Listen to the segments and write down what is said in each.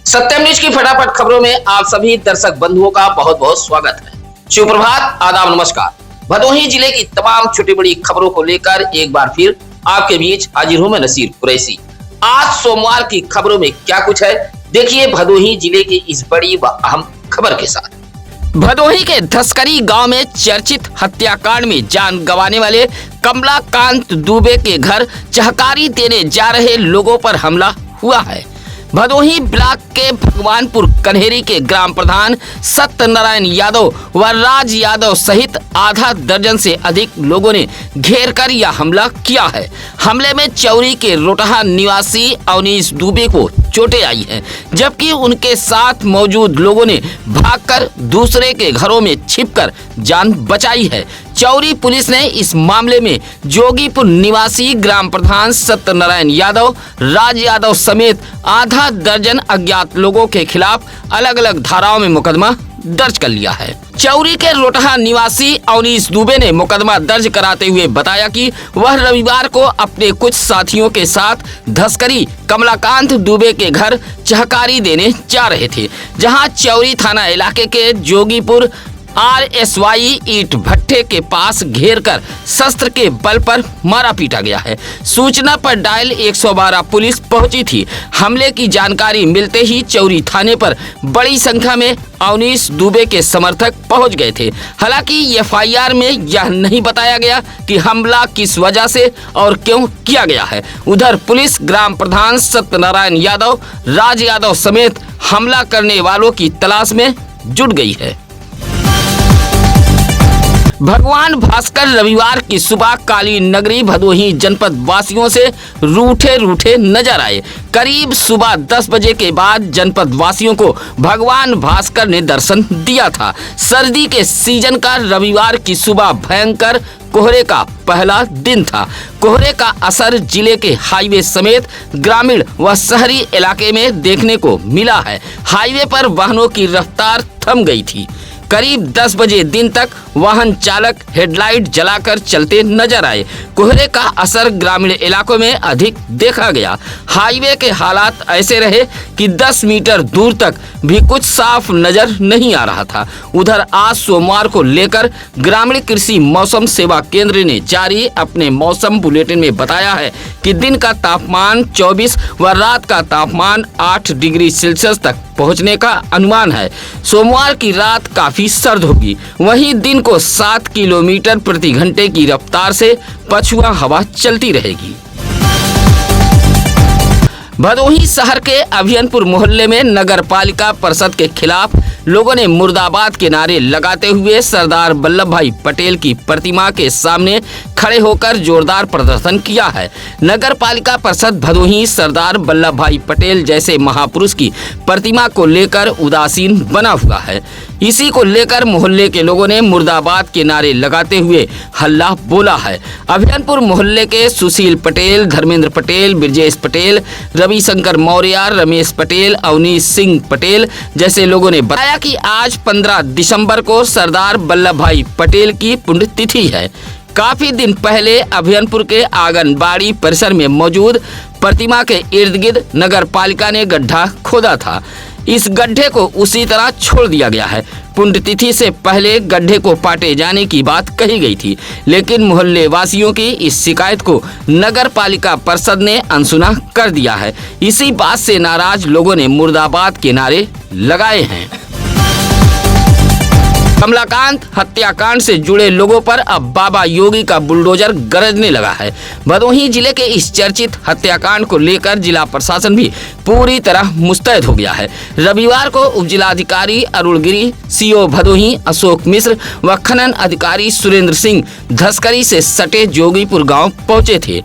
सत्यम news की फटाफट खबरों में आप सभी दर्शक बंधुओं का बहुत बहुत स्वागत है। सुप्रभात, आदाब, नमस्कार। भदोही जिले की तमाम छोटी बड़ी खबरों को लेकर एक बार फिर आपके बीच हाजिर हूं मैं नसीर कुरैशी। आज सोमवार की खबरों में क्या कुछ है, देखिए भदोही जिले की इस बड़ी व अहम खबर के साथ। भदोही के धसकरी गांव में चर्चित हत्याकांड में जान गंवाने वाले कमलाकांत दुबे के घर चहकारी देने जा रहे लोगों पर हमला हुआ है। भदोही ब्लॉक के भगवानपुर कन्हेरी के ग्राम प्रधान सत्यनारायण यादव व राज यादव सहित आधा दर्जन से अधिक लोगों ने घेर कर यह हमला किया है। हमले में चौरी के रोटहा निवासी अवनीश दुबे को चोटें आई हैं, जबकि उनके साथ मौजूद लोगों ने भागकर दूसरे के घरों में छिपकर जान बचाई है। चौरी पुलिस ने इस मामले में जोगीपुर निवासी ग्राम प्रधान सत्यनारायण यादव, राज यादव समेत आधा दर्जन अज्ञात लोगों के खिलाफ अलग अलग धाराओं में मुकदमा दर्ज कर लिया है। चौरी के रोटहा निवासी अवनीश दुबे ने मुकदमा दर्ज कराते हुए बताया कि वह रविवार को अपने कुछ साथियों के साथ धसकरी कमलाकांत दुबे के घर चहकारी देने जा रहे थे, जहां चौरी थाना इलाके के जोगीपुर RSY ईट भट्टे के पास घेर कर शस्त्र के बल पर मारा पीटा गया है। सूचना पर डायल 112 पुलिस पहुंची थी। हमले की जानकारी मिलते ही चौरी थाने पर बड़ी संख्या में अवनीश दुबे के समर्थक पहुंच गए थे। हालांकि FIR में यह नहीं बताया गया कि हमला किस वजह से और क्यों किया गया है। उधर पुलिस ग्राम प्रधान सत्यनारायण यादव, राज यादव समेत हमला करने वालों की तलाश में जुट गई है। भगवान भास्कर रविवार की सुबह काली नगरी भदोही जनपद वासियों से रूठे रूठे नजर आए। करीब सुबह 10 बजे के बाद जनपद वासियों को भगवान भास्कर ने दर्शन दिया था। सर्दी के सीजन का रविवार की सुबह भयंकर कोहरे का पहला दिन था। कोहरे का असर जिले के हाईवे समेत ग्रामीण व शहरी इलाके में देखने को मिला है। हाईवे पर वाहनों की रफ्तार थम गई थी। करीब 10 बजे दिन तक वाहन चालक हेडलाइट जलाकर चलते नजर आए। कोहरे का असर ग्रामीण इलाकों में अधिक देखा गया। हाईवे के हालात ऐसे रहे कि 10 मीटर दूर तक भी कुछ साफ नजर नहीं आ रहा था। उधर आज सोमवार को लेकर ग्रामीण कृषि मौसम सेवा केंद्र ने जारी अपने मौसम बुलेटिन में बताया है कि दिन का तापमान 24 व रात का तापमान 8 डिग्री सेल्सियस तक पहुंचने का अनुमान है। सोमवार की रात काफी सर्द होगी, वहीं दिन को 7 किलोमीटर प्रति घंटे की रफ्तार से पछुआ हवा चलती रहेगी। भदोही शहर के अभियनपुर मोहल्ले में नगर पालिका परिषद के खिलाफ लोगों ने मुर्दाबाद के नारे लगाते हुए सरदार वल्लभ भाई पटेल की प्रतिमा के सामने खड़े होकर जोरदार प्रदर्शन किया है। नगर पालिका परिषद भदोही सरदार वल्लभ भाई पटेल जैसे महापुरुष की प्रतिमा को लेकर उदासीन बना हुआ है। इसी को लेकर मोहल्ले के लोगों ने मुर्दाबाद के नारे लगाते हुए हल्ला बोला है। अभियनपुर मोहल्ले के सुशील पटेल, धर्मेंद्र पटेल, ब्रजेश पटेल, रविशंकर मौर्य, रमेश पटेल, अवनीश सिंह पटेल जैसे लोगों ने बताया कि आज 15 दिसंबर को सरदार वल्लभ भाई पटेल की पुण्यतिथि है। काफी दिन पहले अभियनपुर के आंगनबाड़ी परिसर में मौजूद प्रतिमा के इर्द गिर्द नगर पालिका ने गड्ढा खोदा था। इस गड्ढे को उसी तरह छोड़ दिया गया है। पुण्यतिथि से पहले गड्ढे को पाटे जाने की बात कही गई थी, लेकिन मोहल्ले वासियों की इस शिकायत को नगर पालिका परिषद ने अनसुना कर दिया है। इसी बात से नाराज लोगों ने मुर्दाबाद के नारे लगाए हैं। कमलाकांत हत्याकांड से जुड़े लोगों पर अब बाबा योगी का बुलडोजर गरजने लगा है। भदोही जिले के इस चर्चित हत्याकांड को लेकर जिला प्रशासन भी पूरी तरह मुस्तैद हो गया है। रविवार को उप जिलाधिकारी अरुण गिरी, CO भदोही अशोक मिश्र व खनन अधिकारी सुरेंद्र सिंह धसकरी से सटे जोगीपुर गांव पहुंचे थे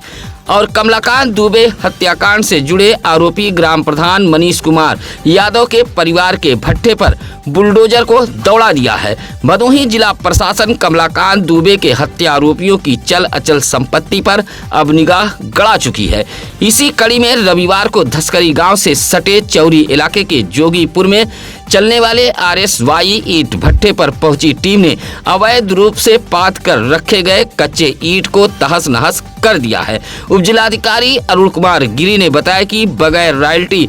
और कमलाकांत दुबे हत्याकांड से जुड़े आरोपी ग्राम प्रधान मनीष कुमार यादव के परिवार के भट्टे पर बुलडोजर को दौड़ा दिया है। भदोही जिला प्रशासन कमलाकांत दुबे के हत्या आरोपियों की चल अचल संपत्ति पर अब निगाह गड़ा चुकी है। इसी कड़ी में रविवार को धसकरी गांव से सटे चौरी इलाके के जोगीपुर में चलने वाले RSY ईट भट्टे पर पहुंची टीम ने अवैध रूप से पाथ कर रखे गए कच्चे ईट को तहस नहस कर दिया है। उप जिलाधिकारी अरुण कुमार गिरी ने बताया कि बगैर रॉयल्टी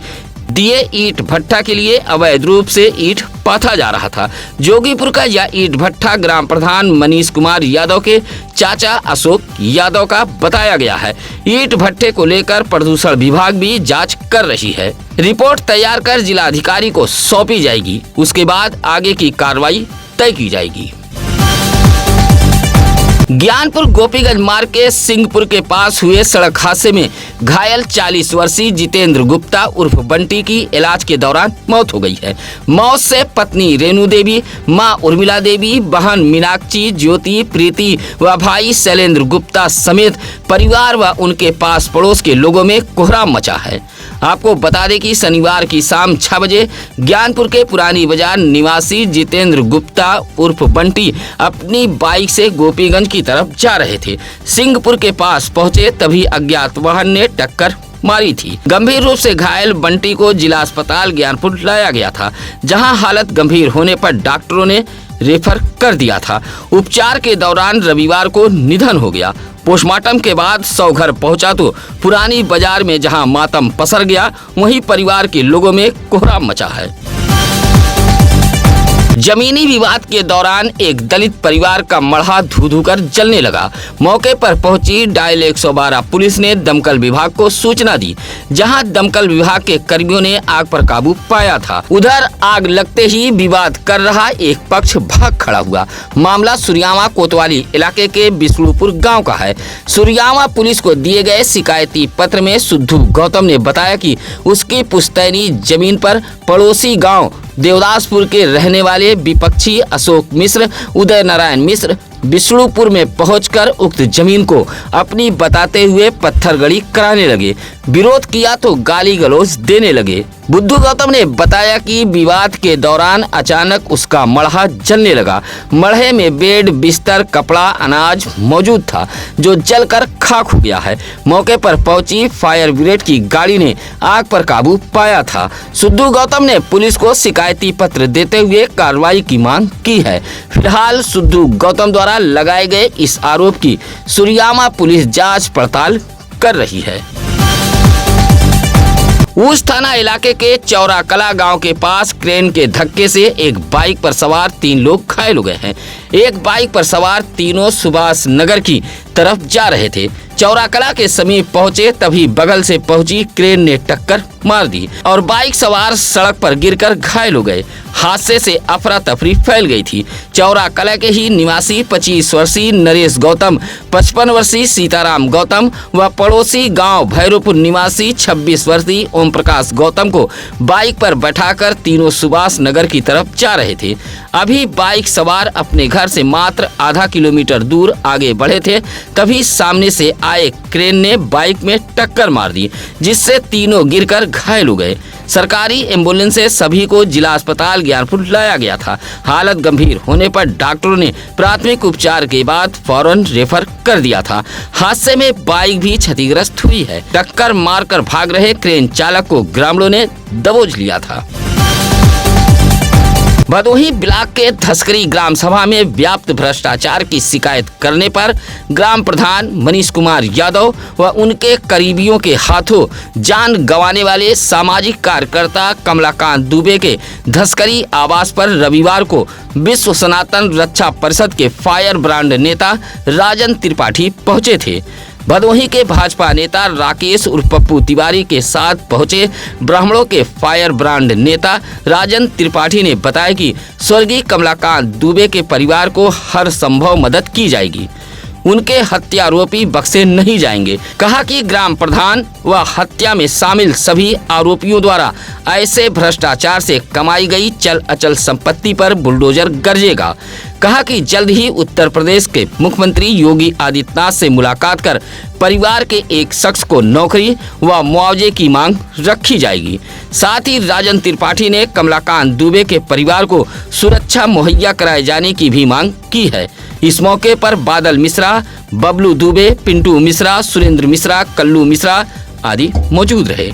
दिए ईंट भट्टा के लिए अवैध रूप से ईंट पाथा जा रहा था। जोगीपुर का यह ईंट भट्टा ग्राम प्रधान मनीष कुमार यादव के चाचा अशोक यादव का बताया गया है। ईंट भट्टे को लेकर प्रदूषण विभाग भी जांच कर रही है। रिपोर्ट तैयार कर जिलाधिकारी को सौंपी जाएगी। उसके बाद आगे की कार्रवाई तय की जाएगी। ज्ञानपुर गोपीगंज मार्ग के सिंहपुर के पास हुए सड़क हादसे में घायल 40 वर्षीय जितेंद्र गुप्ता उर्फ बंटी की इलाज के दौरान मौत हो गई है। मौत से पत्नी रेणु देवी, मां उर्मिला देवी, बहन मीनाक्षी, ज्योति, प्रीति व भाई शैलेंद्र गुप्ता समेत परिवार व उनके पास पड़ोस के लोगों में कोहराम मचा है। आपको बता दें कि शनिवार की शाम 6 बजे ज्ञानपुर के पुरानी बाजार निवासी जितेंद्र गुप्ता उर्फ बंटी अपनी बाइक से गोपीगंज की तरफ जा रहे थे। सिंहपुर के पास पहुंचे तभी अज्ञात वाहन ने टक्कर मारी थी। गंभीर रूप से घायल बंटी को जिला अस्पताल ज्ञानपुर लाया गया था, जहां हालत गंभीर होने पर डॉक्टरों ने रेफर कर दिया था। उपचार के दौरान रविवार को निधन हो गया। पोस्टमार्टम के बाद शव घर पहुंचा तो पुरानी बाजार में जहां मातम पसर गया, वहीं परिवार के लोगों में कोहराम मचा है। जमीनी विवाद के दौरान एक दलित परिवार का मढ़ा धू-धू कर जलने लगा। मौके पर पहुंची डायल 112 पुलिस ने दमकल विभाग को सूचना दी, जहां दमकल विभाग के कर्मियों ने आग पर काबू पाया था। उधर आग लगते ही विवाद कर रहा एक पक्ष भाग खड़ा हुआ। मामला सुरियावा कोतवाली इलाके के बिष्णुपुर गाँव का है। सुरियावा पुलिस को दिए गए शिकायती पत्र में सिद्धू गौतम ने बताया कि उसकी पुश्तैनी जमीन पर पड़ोसी गाँव देवदासपुर के रहने वाले विपक्षी अशोक मिश्र, उदय नारायण मिश्र बिष्णुपुर में पहुंचकर उक्त जमीन को अपनी बताते हुए पत्थरगड़ी कराने लगे। विरोध किया तो गाली गलौज देने लगे। बुद्धू गौतम ने बताया कि विवाद के दौरान अचानक उसका मढ़ा जलने लगा। मढ़े में बेड, बिस्तर, कपड़ा, अनाज मौजूद था, जो जलकर खाक हो गया है। मौके पर पहुंची फायर ब्रिगेड की गाड़ी ने आग पर काबू पाया था। सिद्धू गौतम ने पुलिस को शिकायती पत्र देते हुए कार्रवाई की मांग की है। फिलहाल सिद्धू गौतम द्वारा लगाए गए इस आरोप की सुरियामा पुलिस जांच पड़ताल कर रही है। उस थाना इलाके के चौरा कला गांव के पास क्रेन के धक्के से एक बाइक पर सवार 3 लोग घायल हो गए हैं। एक बाइक पर सवार तीनों सुभाष नगर की तरफ जा रहे थे। चौरा कला के समीप पहुंचे तभी बगल से पहुंची क्रेन ने टक्कर मार दी और बाइक सवार सड़क पर गिरकर घायल हो गए। हादसे से अफरा तफरी फैल गई थी। चौरा कला के ही निवासी 25 वर्षीय नरेश गौतम, 55 वर्षीय सीताराम गौतम व पड़ोसी गांव भैरवपुर निवासी 26 वर्षीय ओम प्रकाश गौतम को बाइक पर बैठाकर तीनों सुभाष नगर की तरफ जा रहे थे। अभी बाइक सवार अपने घर से मात्र आधा किलोमीटर दूर आगे बढ़े थे, तभी सामने से आए क्रेन ने बाइक में टक्कर मार दी, जिससे तीनों गिरकर घायल हो गए। सरकारी एम्बुलेंस से सभी को जिला अस्पताल ज्ञानपुर लाया गया था। हालत गंभीर होने पर डॉक्टरों ने प्राथमिक उपचार के बाद फौरन रेफर कर दिया था। हादसे में बाइक भी क्षतिग्रस्त हुई है। टक्कर मारकर भाग रहे क्रेन चालक को ग्रामीणों ने दबोच लिया था। भदोही ब्लॉक के धसकरी ग्राम सभा में व्याप्त भ्रष्टाचार की शिकायत करने पर ग्राम प्रधान मनीष कुमार यादव व उनके करीबियों के हाथों जान गंवाने वाले सामाजिक कार्यकर्ता कमलाकांत दुबे के धसकरी आवास पर रविवार को विश्व सनातन रक्षा परिषद के फायर ब्रांड नेता राजन त्रिपाठी पहुंचे थे। भदोही के भाजपा नेता राकेश उर्फ पप्पू तिवारी के साथ पहुंचे ब्राह्मणों के फायर ब्रांड नेता राजन त्रिपाठी ने बताया कि स्वर्गीय कमलाकांत दुबे के परिवार को हर संभव मदद की जाएगी। उनके हत्यारोपी बख्शे नहीं जाएंगे। कहा कि ग्राम प्रधान व हत्या में शामिल सभी आरोपियों द्वारा ऐसे भ्रष्टाचार से कमाई गई चल अचल संपत्ति पर बुलडोजर गरजेगा। कहा कि जल्द ही उत्तर प्रदेश के मुख्यमंत्री योगी आदित्यनाथ से मुलाकात कर परिवार के एक शख्स को नौकरी व मुआवजे की मांग रखी जाएगी। साथ ही राजन त्रिपाठी ने कमलाकांत दुबे के परिवार को सुरक्षा मुहैया कराए जाने की भी मांग की है। इस मौके पर बादल मिश्रा, बबलू दुबे, पिंटू मिश्रा, सुरेंद्र मिश्रा, कल्लू मिश्रा आदि मौजूद रहे।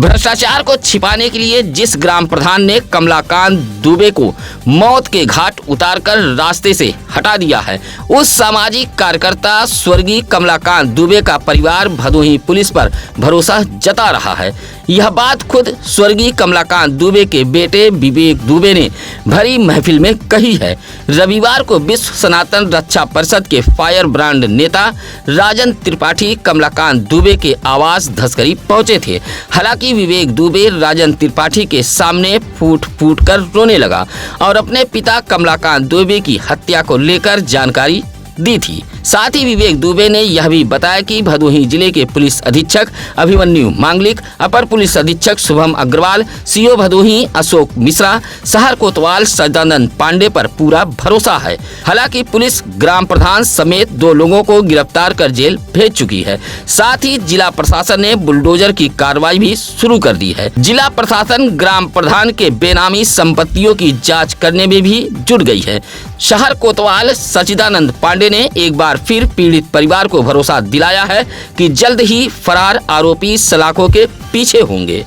भ्रष्टाचार को छिपाने के लिए जिस ग्राम प्रधान ने कमलाकांत दुबे को मौत के घाट उतारकर रास्ते से हटा दिया है, उस सामाजिक कार्यकर्ता स्वर्गीय कमलाकांत दुबे का परिवार भदोही पुलिस पर भरोसा जता रहा है। यह बात खुद स्वर्गीय कमलाकांत दुबे के बेटे विवेक दुबे ने भरी महफिल में कही है। रविवार को विश्व सनातन रक्षा परिषद के फायर ब्रांड नेता राजन त्रिपाठी कमलाकांत दुबे के आवास धसकरी पहुंचे थे। हालांकि विवेक दुबे राजन त्रिपाठी के सामने फूट फूट कर रोने लगा और अपने पिता कमलाकांत दुबे की हत्या को लेकर जानकारी दी थी। साथ ही विवेक दुबे ने यह भी बताया कि भदोही जिले के पुलिस अधीक्षक अभिमन्यु मांगलिक, अपर पुलिस अधीक्षक शुभम अग्रवाल, सीओ भदोही अशोक मिश्रा, शहर कोतवाल सदानंद पांडे पर पूरा भरोसा है। हालांकि पुलिस ग्राम प्रधान समेत 2 लोगों को गिरफ्तार कर जेल भेज चुकी है। साथ ही जिला प्रशासन ने बुलडोजर की कार्रवाई भी शुरू कर दी है। जिला प्रशासन ग्राम प्रधान के बेनामी संपत्तियों की जाँच करने में भी जुट गई है। शहर कोतवाल सचिदानंद पांडे ने एक बार फिर पीड़ित परिवार को भरोसा दिलाया है कि जल्द ही फरार आरोपी सलाखों के पीछे होंगे।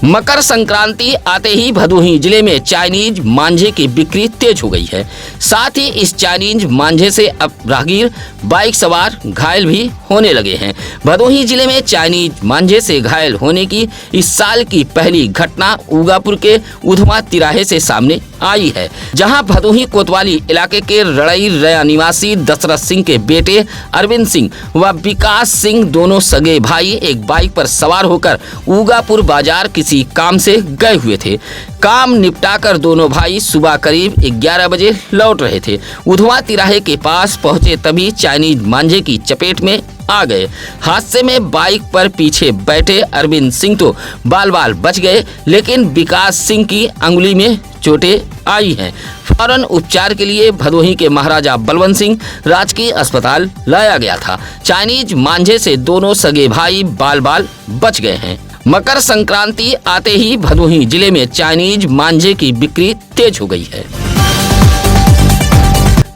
मकर संक्रांति आते ही भदोही जिले में चाइनीज मांझे की बिक्री तेज हो गई है। साथ ही इस चाइनीज मांझे से अब राहगीर, बाइक सवार घायल भी होने लगे हैं। भदोही जिले में चाइनीज मांझे से घायल होने की इस साल की पहली घटना उगापुर के उधमा तिराहे से सामने आई है, जहां भदोही कोतवाली इलाके के रड़ई रया निवासी दशरथ सिंह के बेटे अरविंद सिंह व विकास सिंह दोनों सगे भाई एक बाइक पर सवार होकर उगापुर बाजार किसी काम से गए हुए थे। काम निपटाकर दोनों भाई सुबह करीब 11 बजे लौट रहे थे। उधवा तिराहे के पास पहुंचे तभी चाइनीज मांझे की चपेट में आ गए। हादसे में बाइक पर पीछे बैठे अरविंद सिंह तो बाल बाल बच गए, लेकिन विकास सिंह की अंगुली में चोटें आई हैं। फौरन उपचार के लिए भदोही के महाराजा बलवंत सिंह राजकीय अस्पताल लाया गया था। चाइनीज मांझे से दोनों सगे भाई बाल बाल बच गए हैं। मकर संक्रांति आते ही भदोही जिले में चाइनीज मांझे की बिक्री तेज हो गई है।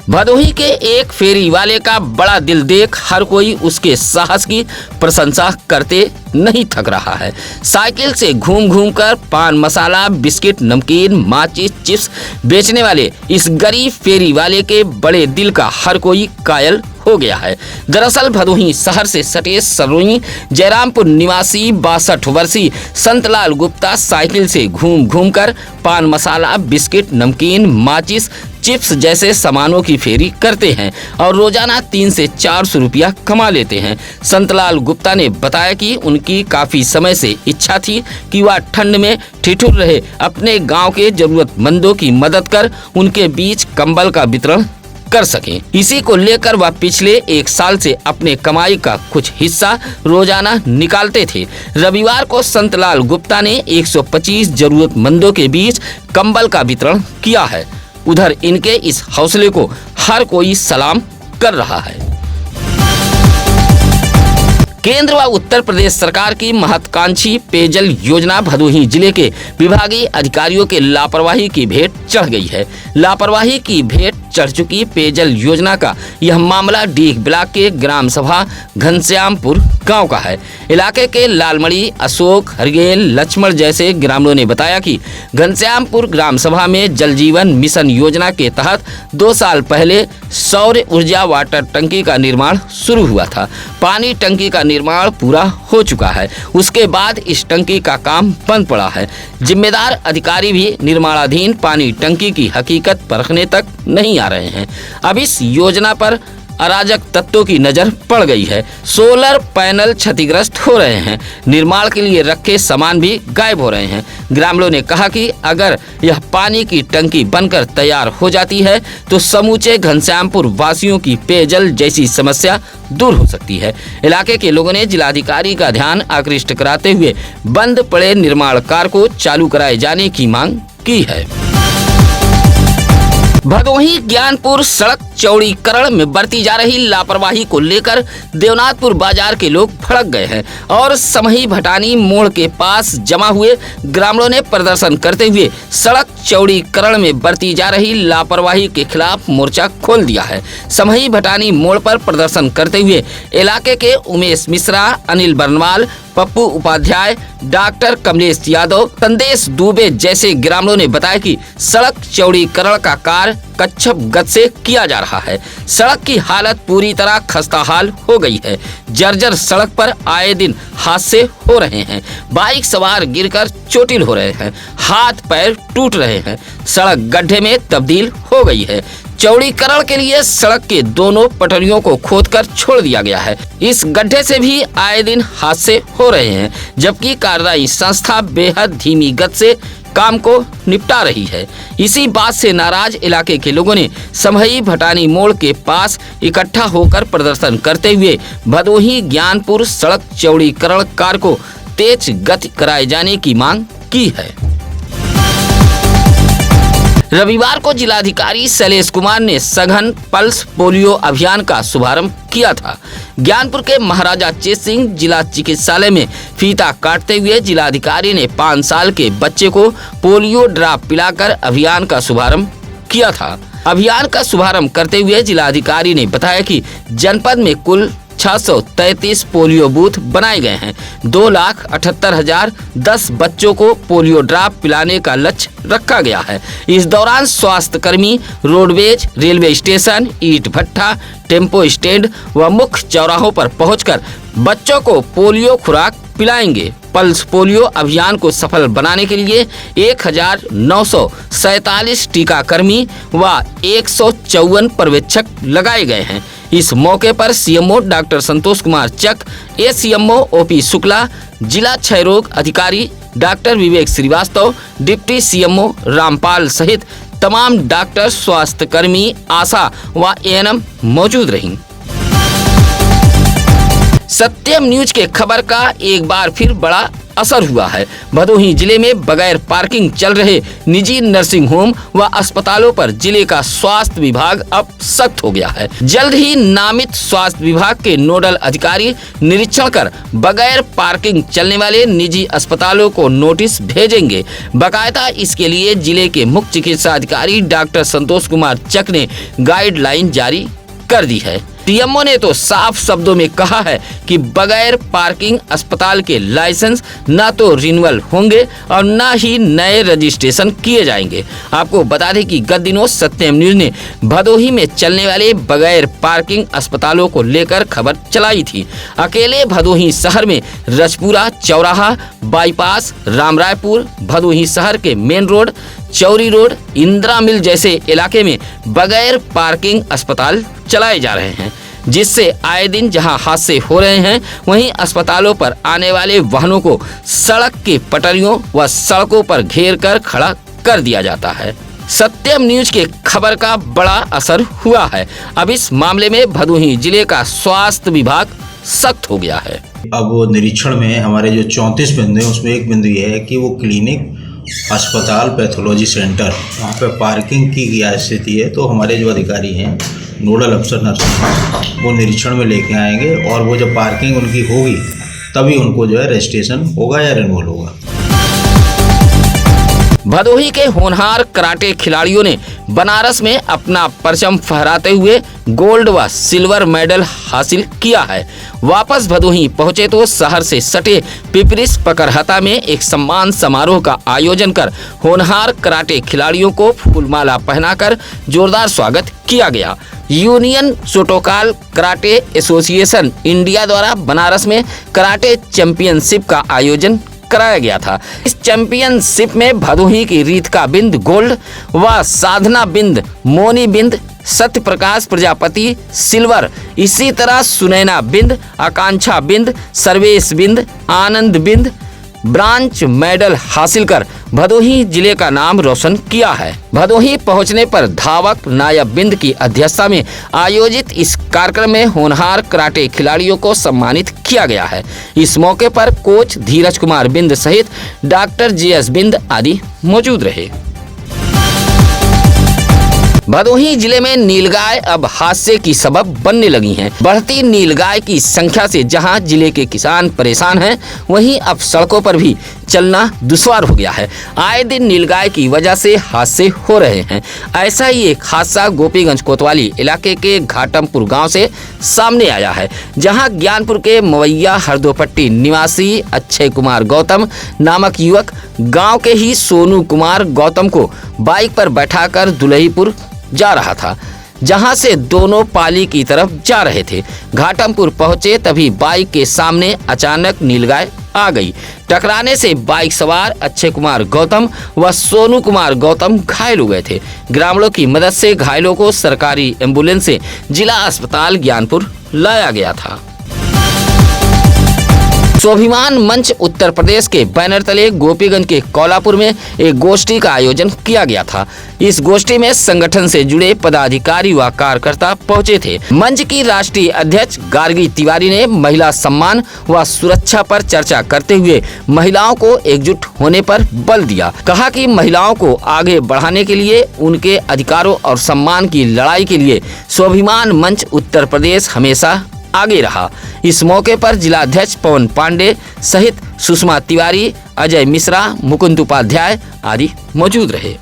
भदोही के एक फेरी वाले का बड़ा दिल देख हर कोई उसके साहस की प्रशंसा करते नहीं थक रहा है। साइकिल से घूम घूम कर पान मसाला, बिस्किट, नमकीन, माचिस, चिप्स बेचने वाले इस गरीब फेरी वाले के बड़े दिल का हर कोई कायल हो गया है। दरअसल भदोही शहर से सटे सरोई जयरामपुर निवासी 62 वर्षीय संतलाल गुप्ता साइकिल से घूम घूम कर पान मसाला, बिस्किट, नमकीन, माचिस, चिप्स जैसे सामानों की फेरी करते हैं और रोजाना 300 से 400 रुपया कमा लेते हैं। संतलाल गुप्ता ने बताया कि उनकी काफी समय से इच्छा थी कि वह ठंड में ठिठुर रहे अपने गांव के जरूरतमंदों की मदद कर उनके बीच कंबल का वितरण कर सकें। इसी को लेकर वह पिछले 1 साल से अपने कमाई का कुछ हिस्सा रोजाना निकालते थे। रविवार को संतलाल गुप्ता ने 125 जरूरतमंदों के बीच कंबल का वितरण किया है। उधर इनके इस हौसले को हर कोई सलाम कर रहा है। केंद्र व उत्तर प्रदेश सरकार की महत्वाकांक्षी पेयजल योजना भदोही जिले के विभागीय अधिकारियों के लापरवाही की भेंट चढ़ गई है। लापरवाही की भेंट चढ़ चुकी पेयजल योजना का यह मामला डीह ब्लॉक के ग्राम सभा घनश्यामपुर गांव का है। इलाके के लालमड़ी, अशोक, हरगेल, लक्ष्मण जैसे ग्रामीणों ने बताया कि घनश्यामपुर ग्राम सभा में जल जीवन मिशन योजना के तहत 2 साल पहले सौर ऊर्जा वाटर टंकी का निर्माण शुरू हुआ था। पानी टंकी का निर्माण पूरा हो चुका है। उसके बाद इस टंकी का काम बंद पड़ा है। जिम्मेदार अधिकारी भी निर्माणाधीन पानी टंकी की हकीकत परखने तक नहीं आ रहे हैं। अब इस योजना पर अराजक तत्वों की नजर पड़ गई है। सोलर पैनल क्षतिग्रस्त हो रहे हैं। निर्माण के लिए रखे सामान भी गायब हो रहे हैं। ग्रामीणों ने कहा कि अगर यह पानी की टंकी बनकर तैयार हो जाती है तो समूचे घनश्यामपुर वासियों की पेयजल जैसी समस्या दूर हो सकती है। इलाके के लोगों ने जिलाधिकारी का ध्यान आकृष्ट कराते हुए बंद पड़े निर्माण कार्य को चालू कराए जाने की मांग की है। भदोही ज्ञानपुर सड़क चौड़ीकरण में बरती जा रही लापरवाही को लेकर देवनाथपुर बाजार के लोग भड़क गए हैं और समही भटानी मोड़ के पास जमा हुए ग्रामीणों ने प्रदर्शन करते हुए सड़क चौड़ीकरण में बरती जा रही लापरवाही के खिलाफ मोर्चा खोल दिया है। समही भटानी मोड़ पर प्रदर्शन करते हुए इलाके के उमेश मिश्रा, अनिल बरनवाल, पप्पू उपाध्याय, डॉक्टर कमलेश यादव, संदेश दुबे जैसे ग्रामीणों ने बताया कि सड़क चौड़ीकरण का कार्य कच्छप गति से किया जा रहा है। सड़क की हालत पूरी तरह खस्ताहाल हो गई है। जर्जर सड़क पर आए दिन हादसे हो रहे हैं। बाइक सवार गिरकर चोटिल हो रहे हैं, हाथ पैर टूट रहे हैं। सड़क गड्ढे में तब्दील हो गई है। चौड़ीकरण के लिए सड़क के दोनों पटरियों को खोदकर छोड़ दिया गया है। इस गड्ढे से भी आए दिन हादसे हो रहे हैं, जबकि कार्यदायी संस्था बेहद धीमी गति से काम को निपटा रही है। इसी बात से नाराज इलाके के लोगों ने समहई भटानी मोड़ के पास इकट्ठा होकर प्रदर्शन करते हुए भदोही ज्ञानपुर सड़क चौड़ीकरण कार्य को तेज गति कराए जाने की मांग की है। रविवार को जिलाधिकारी शैलेश कुमार ने सघन पल्स पोलियो अभियान का शुभारंभ किया था। ज्ञानपुर के महाराजा चेत सिंह जिला चिकित्सालय में फीता काटते हुए जिलाधिकारी ने 5 साल के बच्चे को पोलियो ड्रॉप पिलाकर अभियान का शुभारंभ किया था। अभियान का शुभारंभ करते हुए जिलाधिकारी ने बताया कि जनपद में कुल 633 पोलियो बूथ बनाए गए हैं। 2,78,010 बच्चों को पोलियो ड्रॉप पिलाने का लक्ष्य रखा गया है। इस दौरान स्वास्थ्य कर्मी रोडवेज, रेलवे स्टेशन, ईंट भट्ठा, टेम्पो स्टैंड व मुख्य चौराहों पर पहुंचकर बच्चों को पोलियो खुराक पिलाएंगे। पल्स पोलियो अभियान को सफल बनाने के लिए 1947 टीकाकर्मी व 154 पर्यवेक्षक लगाए गए हैं। इस मौके पर सीएमओ डॉक्टर संतोष कुमार चक, एसीएमओ ओपी शुक्ला, जिला क्षय रोग अधिकारी डॉक्टर विवेक श्रीवास्तव, डिप्टी सीएमओ रामपाल सहित तमाम डॉक्टर, स्वास्थ्य कर्मी, आशा व एएनएम मौजूद रहीं। सत्यम न्यूज के खबर का एक बार फिर बड़ा असर हुआ है। भदोही जिले में बगैर पार्किंग चल रहे निजी नर्सिंग होम व अस्पतालों पर जिले का स्वास्थ्य विभाग अब सख्त हो गया है। जल्द ही नामित स्वास्थ्य विभाग के नोडल अधिकारी निरीक्षण कर बगैर पार्किंग चलने वाले निजी अस्पतालों को नोटिस भेजेंगे। बाकायदा इसके लिए जिले के मुख्य चिकित्सा अधिकारी डॉक्टर संतोष कुमार चक ने गाइडलाइन जारी कर दी है। सीएमओ ने तो साफ शब्दों में कहा है कि बगैर पार्किंग अस्पताल के लाइसेंस न तो रिन्यूअल होंगे और न ही नए रजिस्ट्रेशन किए जाएंगे। आपको बता दें कि गत दिनों सत्यम न्यूज ने भदोही में चलने वाले बगैर पार्किंग अस्पतालों को लेकर खबर चलाई थी। अकेले भदोही शहर में रजपुरा चौराहा, बाईपास, रामरायपुर, भदोही शहर के main road, Chauri road, Indira mill जैसे इलाके में बगैर पार्किंग अस्पताल चलाए जा रहे हैं, जिससे आए दिन जहां हादसे हो रहे हैं वहीं अस्पतालों पर आने वाले वाहनों को सड़क की पटरियों व सड़कों पर घेर कर खड़ा कर दिया जाता है। सत्यम न्यूज के खबर का बड़ा असर हुआ है। अब इस मामले में भदोही जिले का स्वास्थ्य विभाग सख्त हो गया है। अब वो निरीक्षण में हमारे जो 34 बिंदु हैं उसमें एक बिंदु ये है कि वो क्लिनिक, अस्पताल, पैथोलॉजी सेंटर, वहाँ पे पार्किंग की क्या स्थिति है, तो हमारे जो अधिकारी हैं नोडल अफसर नर्सिंग वो निरीक्षण में लेके आएंगे और वो जब पार्किंग उनकी होगी तभी उनको जो है रजिस्ट्रेशन होगा या रिन्यूअल होगा। भदोही के होनहार कराटे खिलाड़ियों ने बनारस में अपना परचम फहराते हुए गोल्ड व सिल्वर मेडल हासिल किया है। वापस भदोही पहुंचे तो शहर से सटे पिपरिस पकरहता में एक सम्मान समारोह का आयोजन कर होनहार कराटे खिलाड़ियों को फूलमाला पहनाकर जोरदार स्वागत किया गया। यूनियन शोटोकाल कराटे एसोसिएशन इंडिया द्वारा बनारस में कराटे चैंपियनशिप का आयोजन कराया गया था। इस चैंपियनशिप में भदोही की रीतिका बिंद गोल्ड व साधना बिंद, मोनी बिंद, सत्य प्रकाश प्रजापति सिल्वर, इसी तरह सुनैना बिंद, आकांक्षा बिंद, सर्वेश बिंद, आनंद बिंद ब्रांच मेडल हासिल कर भदोही जिले का नाम रोशन किया है। भदोही पहुंचने पर धावक नायब बिंद की अध्यक्षता में आयोजित इस कार्यक्रम में होनहार कराटे खिलाड़ियों को सम्मानित किया गया है। इस मौके पर कोच धीरज कुमार बिंद सहित डॉक्टर जेएस बिंद आदि मौजूद रहे। भदोही जिले में नीलगाय अब हादसे की सबब बनने लगी हैं। बढ़ती नीलगाय की संख्या से जहां जिले के किसान परेशान हैं, वहीं अब सड़कों पर भी चलना दुश्वार हो गया है। आए दिन नीलगाय की वजह से हादसे हो रहे हैं। ऐसा ही एक हादसा गोपीगंज कोतवाली इलाके के घाटमपुर गांव से सामने आया है, जहां ज्ञानपुर के मवैया हरदोपट्टी निवासी अक्षय कुमार गौतम नामक युवक गांव के ही सोनू कुमार गौतम को बाइक पर बैठाकर दुलहीपुर जा रहा था, जहां से दोनों पाली की तरफ जा रहे थे। घाटमपुर पहुंचे तभी बाइक के सामने अचानक नीलगाय आ गई। टकराने से बाइक सवार अक्षय कुमार गौतम व सोनू कुमार गौतम घायल हो गए थे। ग्रामीणों की मदद से घायलों को सरकारी एम्बुलेंस से जिला अस्पताल ज्ञानपुर लाया गया था। स्वाभिमान मंच उत्तर प्रदेश के बैनर तले गोपीगंज के कोलापुर में एक गोष्ठी का आयोजन किया गया था। इस गोष्ठी में संगठन से जुड़े पदाधिकारी व कार्यकर्ता पहुंचे थे। मंच की राष्ट्रीय अध्यक्ष गार्गी तिवारी ने महिला सम्मान व सुरक्षा पर चर्चा करते हुए महिलाओं को एकजुट होने पर बल दिया। कहा कि महिलाओं को आगे बढ़ाने के लिए, उनके अधिकारों और सम्मान की लड़ाई के लिए स्वाभिमान मंच उत्तर प्रदेश हमेशा आगे रहा। इस मौके पर जिलाध्यक्ष पवन पांडे सहित सुषमा तिवारी, अजय मिश्रा, मुकुंद उपाध्याय आदि मौजूद रहे।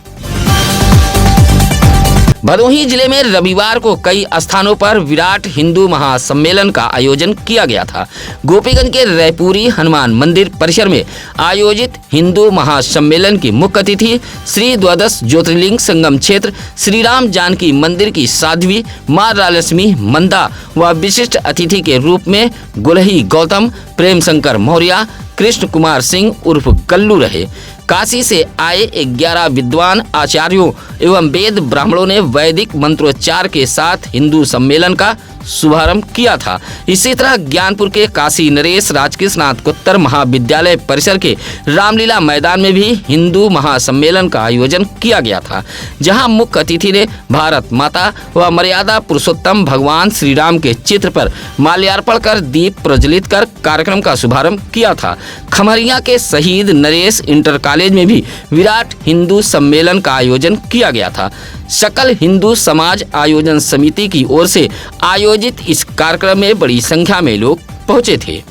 भदोही जिले में रविवार को कई स्थानों पर विराट हिंदू महासम्मेलन का आयोजन किया गया था। गोपीगंज के रायपुरी हनुमान मंदिर परिसर में आयोजित हिंदू महासम्मेलन की मुख्य अतिथि श्री द्वादश ज्योतिर्लिंग संगम क्षेत्र श्री राम जानकी मंदिर की साध्वी मां रालक्ष्मी मंदा व विशिष्ट अतिथि के रूप में गुलही गौतम, प्रेम शंकर मौर्य, कृष्ण कुमार सिंह उर्फ गल्लू रहे। काशी से आए 11 विद्वान आचार्यों एवं वेद ब्राह्मणों ने वैदिक मंत्रोच्चार के साथ हिंदू सम्मेलन का शुभारंभ किया था। इसी तरह ज्ञानपुर के काशी नरेश राजकीय स्नातकोत्तर महाविद्यालय परिसर के रामलीला मैदान में भी हिंदू महासम्मेलन का आयोजन किया गया था, जहां मुख्य अतिथि ने भारत माता व मर्यादा पुरुषोत्तम भगवान श्री राम के चित्र पर माल्यार्पण कर दीप प्रज्वलित कर कार्यक्रम का शुभारंभ किया था। खमरिया के शहीद नरेश इंटर कॉलेज में भी विराट हिंदू सम्मेलन का आयोजन किया गया था। सकल हिंदू समाज आयोजन समिति की ओर से आयोजित इस कार्यक्रम में बड़ी संख्या में लोग पहुंचे थे।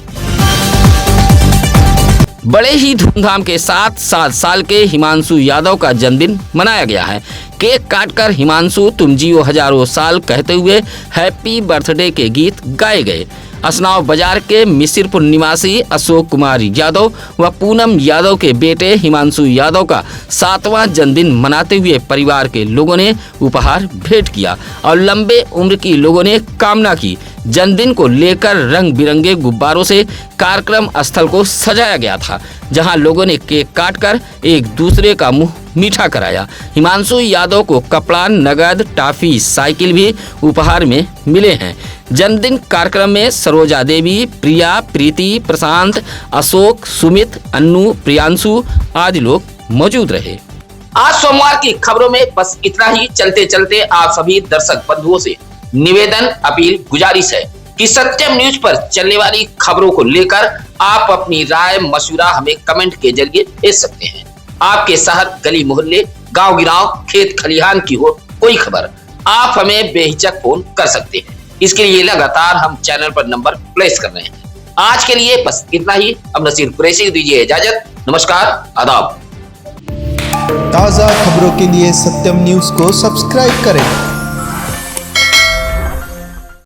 बड़े ही धूमधाम के साथ 7 साल के हिमांशु यादव का जन्मदिन मनाया गया है। केक काटकर हिमांशु तुम जियो हजारों साल कहते हुए हैप्पी बर्थडे के गीत गाए गए। असनाव बाजार के मिसिरपुर निवासी अशोक कुमार यादव व पूनम यादव के बेटे हिमांशु यादव का 7वां जन्मदिन मनाते हुए परिवार के लोगों ने उपहार भेंट किया और लंबे उम्र की लोगों ने कामना की। जन्मदिन को लेकर रंग बिरंगे गुब्बारों से कार्यक्रम स्थल को सजाया गया था, जहां लोगों ने केक काटकर एक दूसरे का मुंह मीठा कराया। हिमांशु यादव को कपड़ा, नगद, टॉफी, साइकिल भी उपहार में मिले हैं। जन्मदिन कार्यक्रम में सरोजा देवी, प्रिया, प्रीति, प्रशांत, अशोक, सुमित, अन्नू, प्रियांशु आदि लोग मौजूद रहे। आज सोमवार की खबरों में बस इतना ही। चलते चलते आप सभी दर्शक बंधुओं से निवेदन, अपील, गुजारिश है कि सत्यम न्यूज पर चलने वाली खबरों को लेकर आप अपनी राय मशवरा हमें कमेंट के जरिए भेज सकते हैं। आपके शहर, गली मोहल्ले, गांव गिराव, खेत खलिहान की हो कोई खबर, आप हमें बेहिचक फोन कर सकते हैं। इसके लिए लगातार हम चैनल पर नंबर प्लेस कर रहे हैं। आज के लिए बस इतना ही। अब नसीर कुरैशी दीजिए इजाजत। नमस्कार, आदाब। ताज़ा खबरों के लिए सत्यम न्यूज को सब्सक्राइब करें